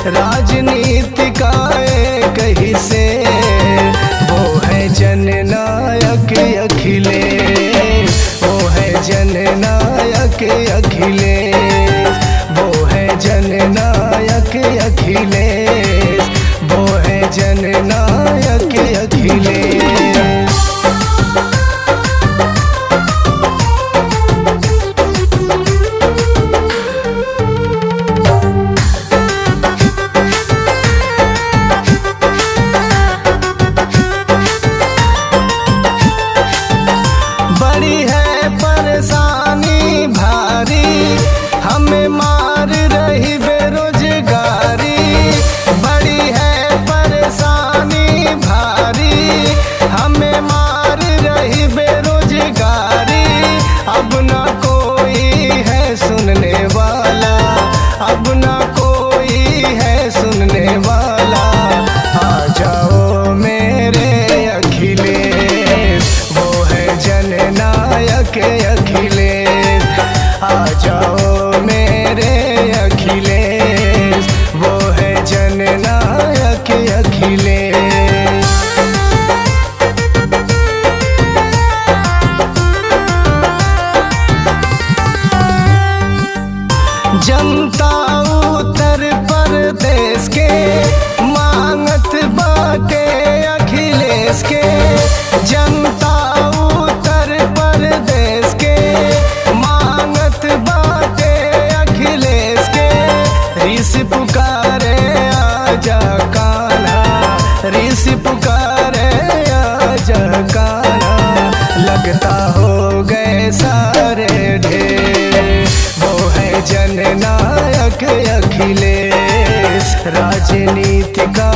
राजनीति का कहीं से वो है जननायक अखिलेश, वो है जननायक अखिलेश, वो है जननायक अखिलेश, वो है जननायक अखिलेश। बड़ी है परेशानी भारी, हमें मार रही बेरोजगारी। बड़ी है परेशानी भारी, हमें मार रही बेरोजगारी। अब ना कोई है सुनने वाला, अब ना कोई है सुनने वाला। आ जाओ मेरे अखिलेश, वो है जननायक अखिलेश। आ जाओ मेरे अखिलेश, वो है जननायक अखिलेश। जनता उत्तर प्रदेश के मांगत बाटे अखिलेश के। जनता उत्तर प्रदेश के मांगत बाटे अखिलेश के। ऋषि पुकारे आजा कान्हा, ऋषि पुकारे आजा कान्हा। लगता हो गए सारे ढेर, वो है जननायक अखिलेश। राजनीति का